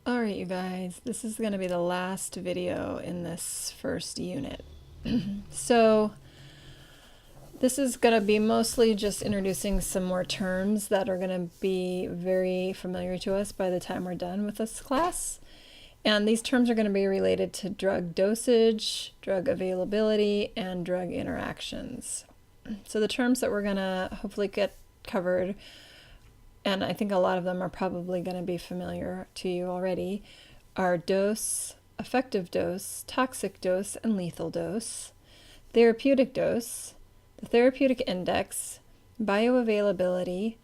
All right, you guys, this is going to be the last video in this first unit. So this is going to be mostly just introducing some more terms that are going to be very familiar to us by the time we're done with this class. And these terms are going to be related to drug dosage, drug availability, and drug interactions. So the terms that we're going to hopefully get covered, and I think a lot of them are probably going to be familiar to you already, are dose, effective dose, toxic dose, and lethal dose, therapeutic dose, the therapeutic index, bioavailability,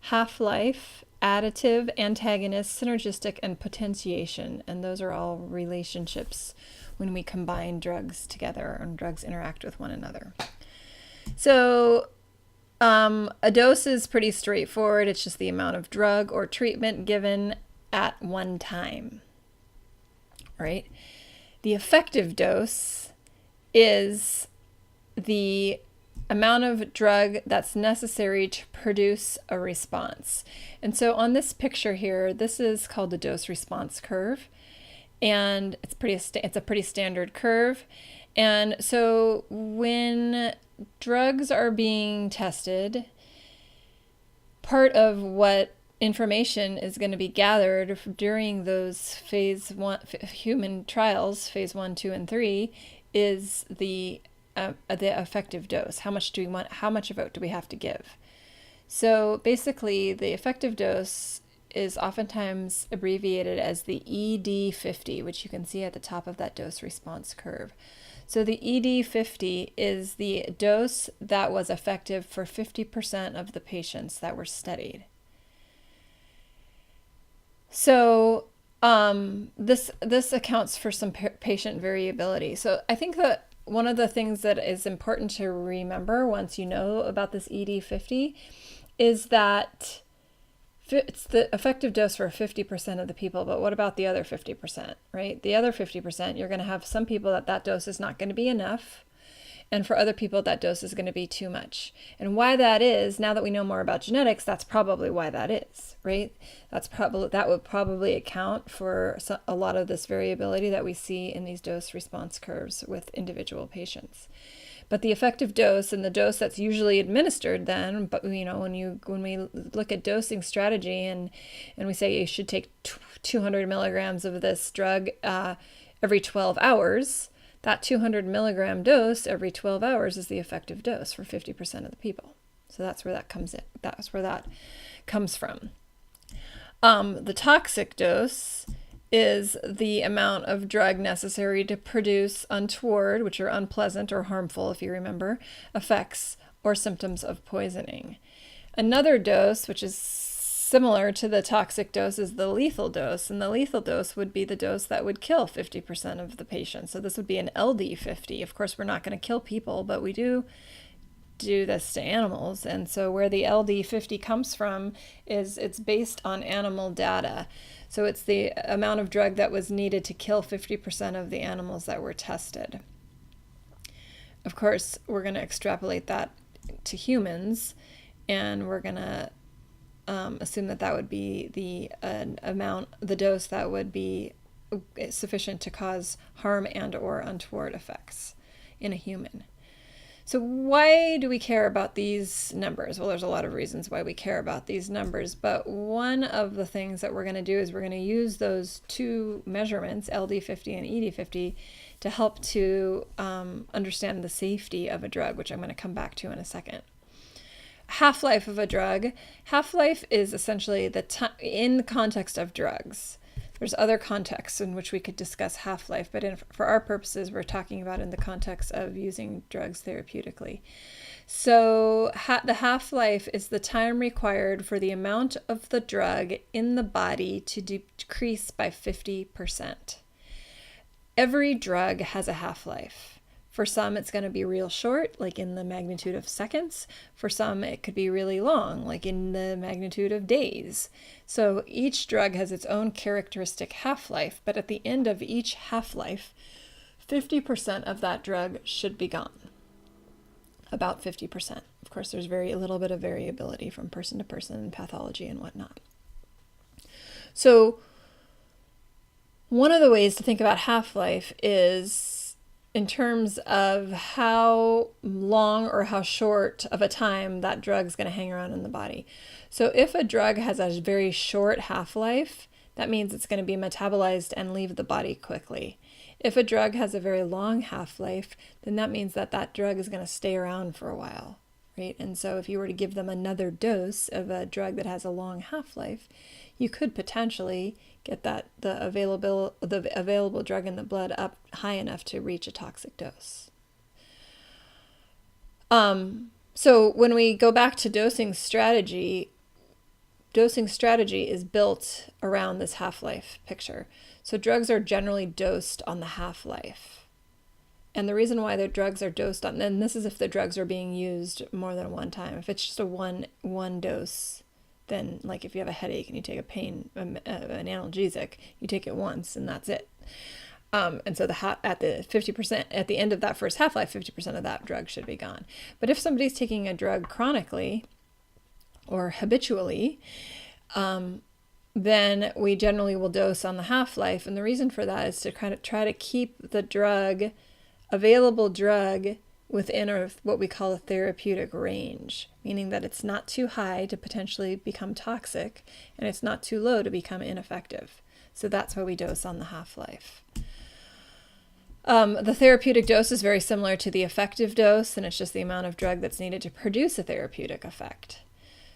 half-life, additive, antagonist, synergistic, and potentiation. And those are all relationships when we combine drugs together and drugs interact with one another. So a dose is pretty straightforward. It's just the amount of drug or treatment given at one time, right? The effective dose is the amount of drug that's necessary to produce a response. And so on this picture here, this is called the dose response curve. And it's a pretty standard curve. And so when drugs are being tested, part of what information is going to be gathered during those phase 1 human trials, phase 1, 2, and 3, is the effective dose. How much do we want? How much of it do we have to give? So basically, the effective dose is oftentimes abbreviated as the ED50, which you can see at the top of that dose response curve. So the ED50 is the dose that was effective for 50% of the patients that were studied. So this accounts for some patient variability. So I think that one of the things that is important to remember once you know about this ED50 is that it's the effective dose for 50% of the people, but what about the other 50%, right? The other 50%, you're going to have some people that dose is not going to be enough, and for other people, that dose is going to be too much. And why that is, now that we know more about genetics, that's probably why that is, right? That would probably account for a lot of this variability that we see in these dose response curves with individual patients. But the effective dose and the dose that's usually administered then, but when we look at dosing strategy and we say you should take 200 milligrams of this drug every 12 hours, that 200 milligram dose every 12 hours is the effective dose for 50% of the people. So that's where that comes in. That's where that comes from. The toxic dose is the amount of drug necessary to produce untoward, which are unpleasant or harmful, if you remember, effects or symptoms of poisoning. Another dose, which is similar to the toxic dose, is the lethal dose. And the lethal dose would be the dose that would kill 50% of the patients. So this would be an LD50. Of course, we're not going to kill people, but we do this to animals. And so where the LD50 comes from is it's based on animal data. So it's the amount of drug that was needed to kill 50% of the animals that were tested. Of course, we're going to extrapolate that to humans, and we're going to assume that would be the dose that would be sufficient to cause harm and or untoward effects in a human. So why do we care about these numbers? Well, there's a lot of reasons why we care about these numbers, but one of the things that we're going to do is we're going to use those two measurements, LD50 and ED50, to help to understand the safety of a drug, which I'm going to come back to in a second. Half-life of a drug. Half-life is essentially in the context of drugs. There's other contexts in which we could discuss half-life, but for our purposes, we're talking about in the context of using drugs therapeutically. So the half-life is the time required for the amount of the drug in the body to decrease by 50%. Every drug has a half-life. For some, it's going to be real short, like in the magnitude of seconds. For some, it could be really long, like in the magnitude of days. So each drug has its own characteristic half-life, but at the end of each half-life, 50% of that drug should be gone. About 50%. Of course, there's a little bit of variability from person to person, pathology and whatnot. So One of the ways to think about half-life is in terms of how long or how short of a time that drug's going to hang around in the body. So if a drug has a very short half-life, that means it's going to be metabolized and leave the body quickly. If a drug has a very long half-life, then that means that that drug is going to stay around for a while, right? And so if you were to give them another dose of a drug that has a long half-life, you could potentially get the available drug in the blood up high enough to reach a toxic dose. So when we go back to dosing strategy is built around this half-life picture. So drugs are generally dosed on the half-life. And the reason why the drugs are dosed on, and this is if the drugs are being used more than one time. If it's just a one dose, then like if you have a headache and you take an analgesic, you take it once and that's it. And so at the 50%, at the end of that first half-life, 50% of that drug should be gone. But if somebody's taking a drug chronically or habitually, then we generally will dose on the half-life. And the reason for that is to kind of try to keep the available drug within what we call a therapeutic range, meaning that it's not too high to potentially become toxic and it's not too low to become ineffective. So that's why we dose on the half-life. The therapeutic dose is very similar to the effective dose, and it's just the amount of drug that's needed to produce a therapeutic effect.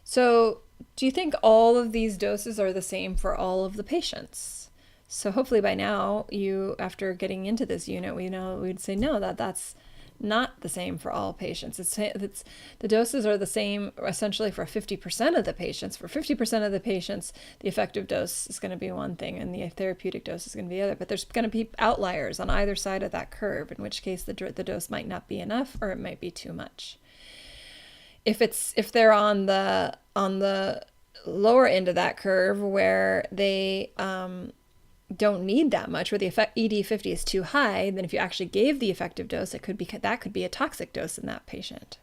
So do you think all of these doses are the same for all of the patients? So hopefully by now, after getting into this unit, we'd say no, that's not the same for all patients. The doses are the same essentially for 50% of the patients. For 50% of the patients, the effective dose is going to be one thing and the therapeutic dose is going to be the other. But there's going to be outliers on either side of that curve, in which case the dose might not be enough or it might be too much. If they're on the lower end of that curve where they don't need that much, where the ED50 is too high, then if you actually gave the effective dose, that could be a toxic dose in that patient.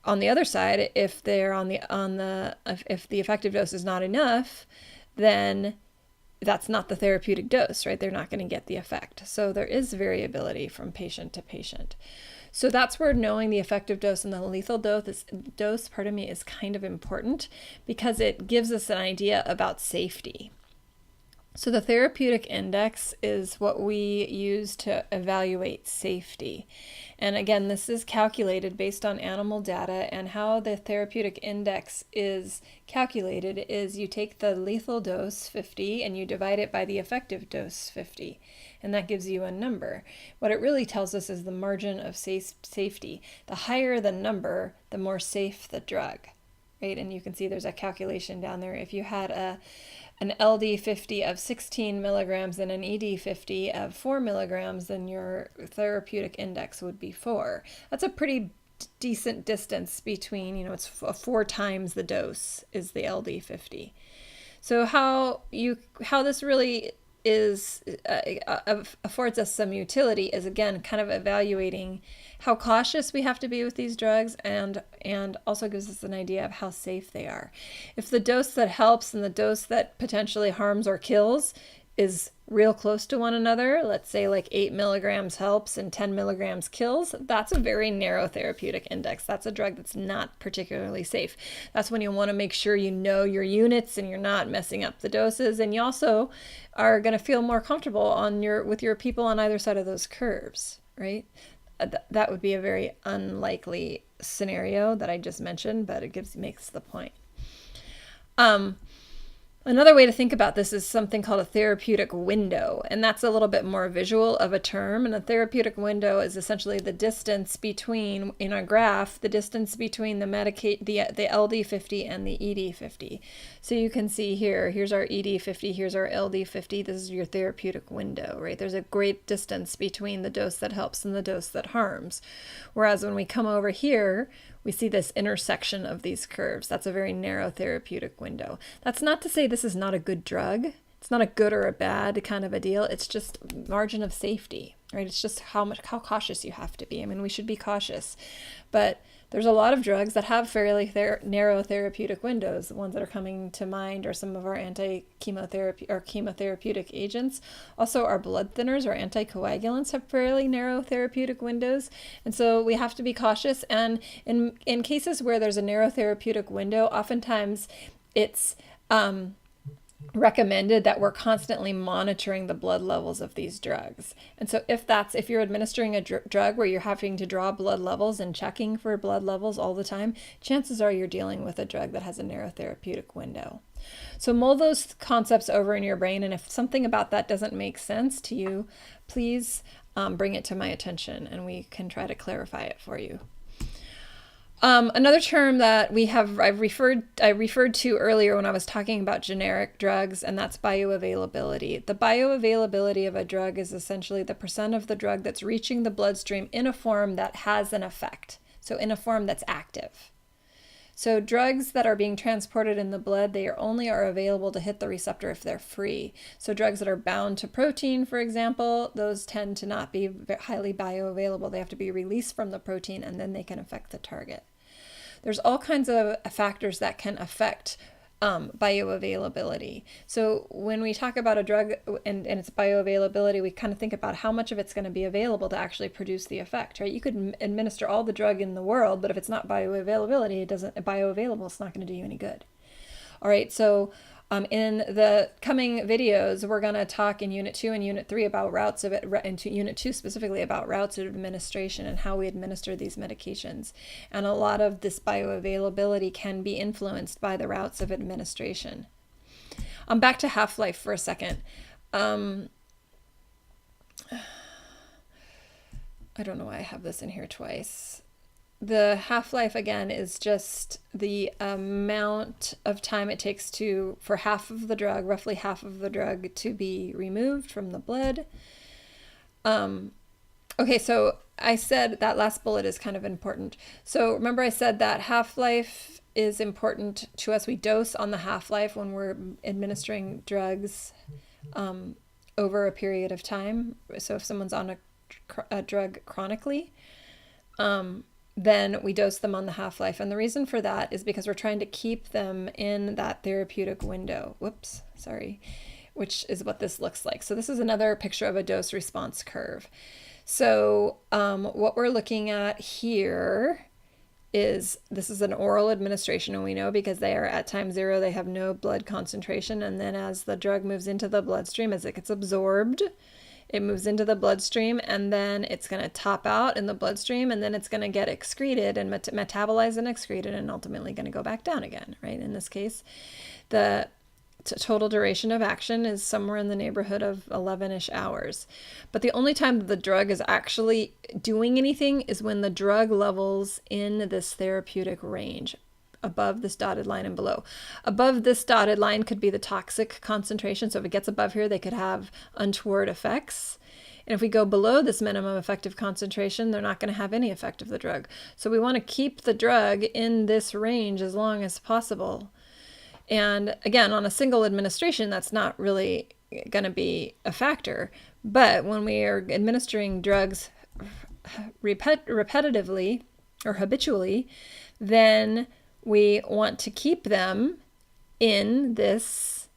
On the other side, if they're if the effective dose is not enough, then that's not the therapeutic dose, right? They're not going to get the effect. So there is variability from patient to patient. So that's where knowing the effective dose and the lethal dose is kind of important, because it gives us an idea about safety. So the therapeutic index is what we use to evaluate safety. And again, this is calculated based on animal data, and how the therapeutic index is calculated is you take the lethal dose 50 and you divide it by the effective dose 50, and that gives you a number. What it really tells us is the margin of safety. The higher the number, the more safe the drug, right? And you can see there's a calculation down there. If you had an LD50 of 16 milligrams and an ED50 of 4 milligrams, then your therapeutic index would be 4. That's a pretty decent distance between, it's 4 times the dose is the LD50. So how this really is affords us some utility is, again, kind of evaluating how cautious we have to be with these drugs, and also gives us an idea of how safe they are. If the dose that helps and the dose that potentially harms or kills is real close to one another, let's say like 8 milligrams helps and 10 milligrams kills, that's a very narrow therapeutic index. That's a drug that's not particularly safe. That's when you want to make sure you know your units and you're not messing up the doses, and you also are going to feel more comfortable with your people on either side of those curves, right? That would be a very unlikely scenario that I just mentioned, but it makes the point. Another way to think about this is something called a therapeutic window, and that's a little bit more visual of a term. And a therapeutic window is essentially the distance between, in a graph, the distance between the LD50 and the ED50. So you can see here's our ED50, here's our LD50. This is your therapeutic window, right? There's a great distance between the dose that helps and the dose that harms. Whereas when we come over here, we see this intersection of these curves. That's a very narrow therapeutic window. That's not to say this is not a good drug. It's not a good or a bad kind of a deal. It's just margin of safety, right? It's just how cautious you have to be. I mean, we should be cautious, but There's a lot of drugs that have fairly narrow therapeutic windows. The ones that are coming to mind are some of our anti-chemotherapy or chemotherapeutic agents. Also, our blood thinners or anticoagulants have fairly narrow therapeutic windows. And so we have to be cautious. And in cases where there's a narrow therapeutic window, oftentimes it's recommended that we're constantly monitoring the blood levels of these drugs. And so if you're administering a drug where you're having to draw blood levels and checking for blood levels all the time, chances are you're dealing with a drug that has a narrow therapeutic window. So mull those concepts over in your brain, and if something about that doesn't make sense to you, please bring it to my attention and we can try to clarify it for you. Another term that I referred to earlier when I was talking about generic drugs, and that's bioavailability. The bioavailability of a drug is essentially the percent of the drug that's reaching the bloodstream in a form that has an effect, so in a form that's active. So drugs that are being transported in the blood, they only are available to hit the receptor if they're free. So drugs that are bound to protein, for example, those tend to not be highly bioavailable. They have to be released from the protein and then they can affect the target. There's all kinds of factors that can affect bioavailability. So when we talk about a drug and its bioavailability, we kind of think about how much of it's going to be available to actually produce the effect, right? You could administer all the drug in the world, but if it's not bioavailable, it's not going to do you any good. All right, so in the coming videos, we're going to talk in Unit 2 and Unit 3 about into Unit 2 specifically about routes of administration and how we administer these medications. And a lot of this bioavailability can be influenced by the routes of administration. Back to half-life for a second. I don't know why I have this in here twice. The half-life, again, is just the amount of time it takes for half of the drug, roughly half of the drug, to be removed from the blood. Okay, so I said that last bullet is kind of important. So remember I said that half-life is important to us. We dose on the half-life when we're administering drugs over a period of time. So if someone's on a drug chronically, then we dose them on the half-life. And the reason for that is because we're trying to keep them in that therapeutic window. Which is what this looks like. So this is another picture of a dose response curve. So what we're looking at here is this is an oral administration, and we know because they are at time 0, they have no blood concentration. And then as the drug moves into the bloodstream, as it gets absorbed, it moves into the bloodstream, and then it's going to top out in the bloodstream, and then it's going to get excreted and metabolized and excreted, and ultimately going to go back down again, right? In this case, the total duration of action is somewhere in the neighborhood of 11-ish hours. But the only time that the drug is actually doing anything is when the drug levels in this therapeutic range, above this dotted line and below. Above this dotted line could be the toxic concentration. So if it gets above here, they could have untoward effects. And if we go below this minimum effective concentration, they're not going to have any effect of the drug. So we want to keep the drug in this range as long as possible. And again, on a single administration, that's not really going to be a factor. But when we are administering drugs repetitively or habitually, then we want to keep them in this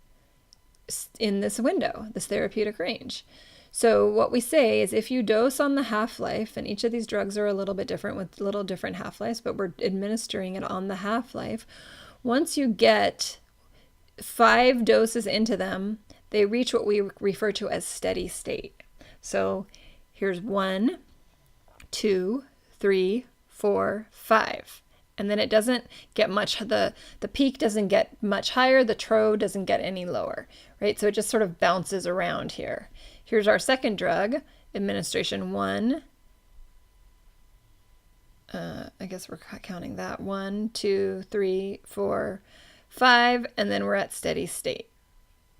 window, this therapeutic range. So what we say is if you dose on the half-life, and each of these drugs are a little bit different with little different half-lives, but we're administering it on the half-life. Once you get 5 doses into them, they reach what we refer to as steady state. So here's 1, 2, 3, 4, 5. And then it doesn't get much, the peak doesn't get much higher, the trough doesn't get any lower, right? So it just sort of bounces around here. Here's our second drug, administration 1. I guess we're counting that. 1, 2, 3, 4, 5, and then we're at steady state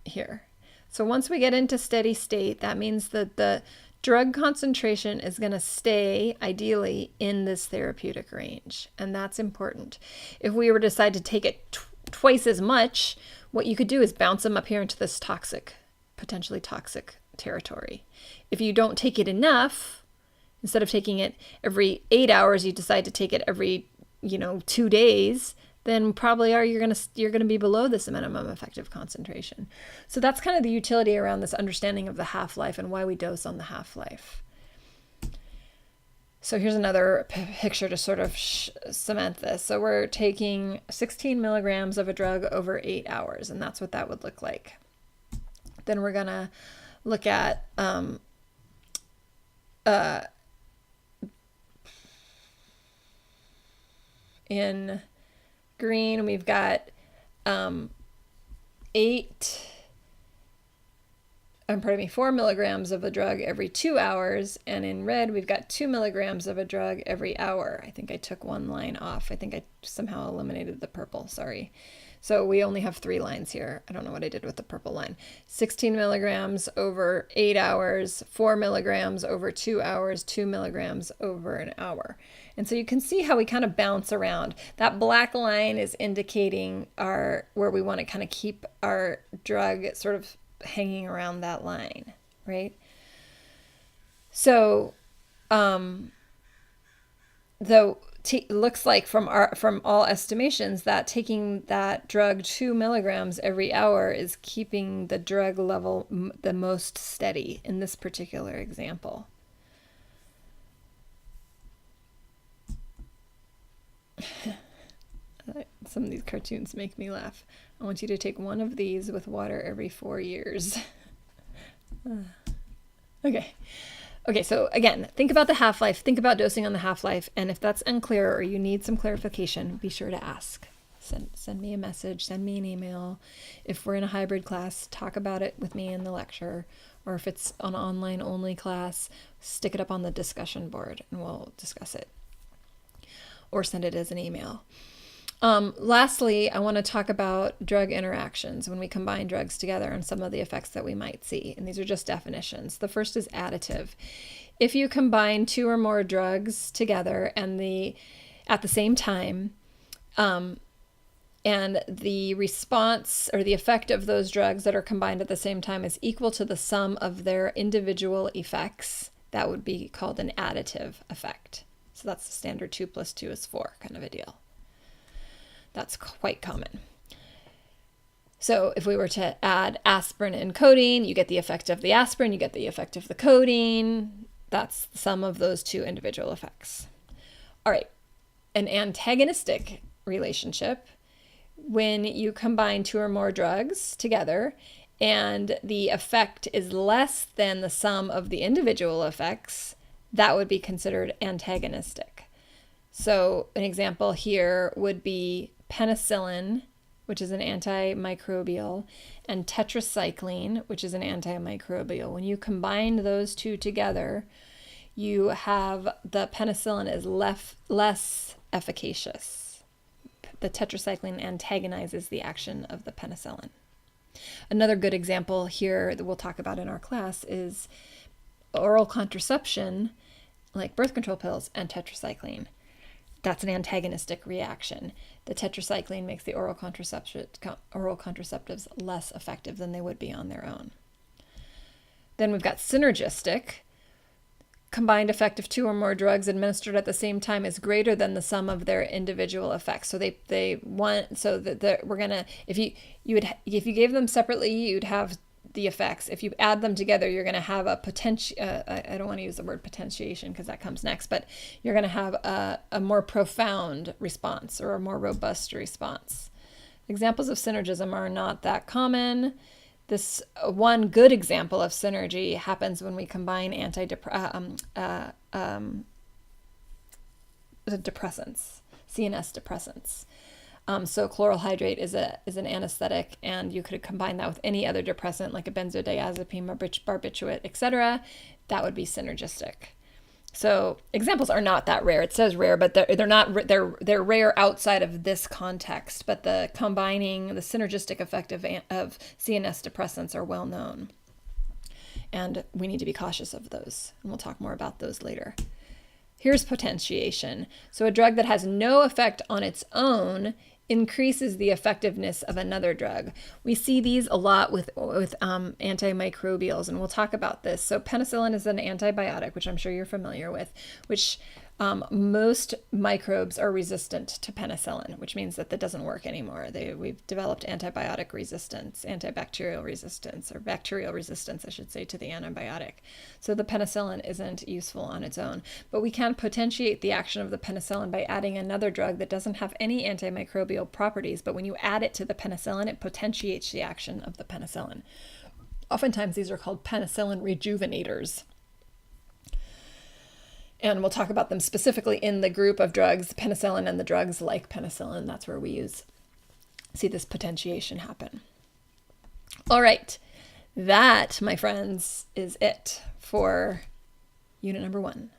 here. So once we get into steady state, that means that the drug concentration is going to stay ideally in this therapeutic range, and that's important. If we were to decide to take it twice as much, what you could do is bounce them up here into this potentially toxic territory. If you don't take it enough, instead of taking it every 8 hours, you decide to take it every 2 days, then probably you're going to be below this minimum effective concentration. So that's kind of the utility around this understanding of the half-life and why we dose on the half-life. So here's another picture to sort of cement this. So we're taking 16 milligrams of a drug over 8 hours, and that's what that would look like. Then we're going to look at in green, we've got 4 milligrams of a drug every 2 hours, and in red we've got 2 milligrams of a drug every hour. I think I took one line off. I think I somehow eliminated the purple, sorry. So we only have 3 lines here. I don't know what I did with the purple line. 16 milligrams over 8 hours, 4 milligrams over 2 hours, 2 milligrams over an hour. And so you can see how we kind of bounce around. That black line is indicating where we want to kind of keep our drug sort of hanging around that line, right? So, though looks like from all estimations that taking that drug 2 milligrams every hour is keeping the drug level the most steady in this particular example. Some of these cartoons make me laugh. I want you to take one of these with water every 4 years. Okay, so again, think about the half-life, think about dosing on the half-life, and if that's unclear or you need some clarification, be sure to ask. Send me a message, send me an email. If we're in a hybrid class, talk about it with me in the lecture, or if it's an online only class, stick it up on the discussion board and we'll discuss it, or send it as an email. Lastly, I want to talk about drug interactions when we combine drugs together and some of the effects that we might see. And these are just definitions. The first is additive. If you combine 2 or more drugs together and at the same time, and the response or the effect of those drugs that are combined at the same time is equal to the sum of their individual effects, that would be called an additive effect. So that's the standard 2 + 2 is 4 kind of a deal. That's quite common. So if we were to add aspirin and codeine, you get the effect of the aspirin, you get the effect of the codeine. That's the sum of those 2 individual effects. All right, an antagonistic relationship, when you combine 2 or more drugs together and the effect is less than the sum of the individual effects, that would be considered antagonistic. So an example here would be penicillin, which is an antimicrobial, and tetracycline, which is an antimicrobial. When you combine those 2 together, you have the penicillin is less efficacious. The tetracycline antagonizes the action of the penicillin. Another good example here that we'll talk about in our class is oral contraception, like birth control pills and tetracycline. That's an antagonistic reaction. The tetracycline makes the oral contraceptives less effective than they would be on their own. Then we've got synergistic. Combined effect of 2 or more drugs administered at the same time is greater than the sum of their individual effects. So they want, so that we're gonna, if you gave them separately, you'd have the effects. If you add them together, you're going to have a I don't want to use the word potentiation because that comes next, but you're going to have a more profound response or a more robust response. Examples of synergism are not that common. This one good example of synergy happens when we combine depressants, CNS depressants. So chloral hydrate is an anesthetic, and you could combine that with any other depressant like a benzodiazepine, barbiturate, etc. That would be synergistic. So examples are not that rare. It says rare, but they're not. They're rare outside of this context. But the synergistic effect of CNS depressants are well known, and we need to be cautious of those. And we'll talk more about those later. Here's potentiation. So a drug that has no effect on its own increases the effectiveness of another drug. We see these a lot with antimicrobials, and we'll talk about this. So penicillin is an antibiotic, which I'm sure you're familiar with, which Most microbes are resistant to penicillin, which means that doesn't work anymore. We've developed antibiotic resistance, antibacterial resistance, or bacterial resistance, I should say, to the antibiotic. So the penicillin isn't useful on its own. But we can potentiate the action of the penicillin by adding another drug that doesn't have any antimicrobial properties, but when you add it to the penicillin, it potentiates the action of the penicillin. Oftentimes, these are called penicillin rejuvenators. And we'll talk about them specifically in the group of drugs, penicillin and the drugs like penicillin. That's where we see this potentiation happen. All right. That, my friends, is it for unit number 1.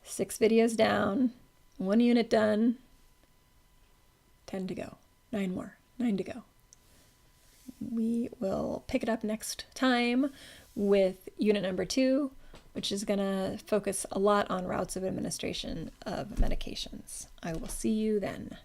6 videos down, 1 unit done, 10 to go, 9 more, 9 to go. We will pick it up next time with unit number 2, which is going to focus a lot on routes of administration of medications. I will see you then.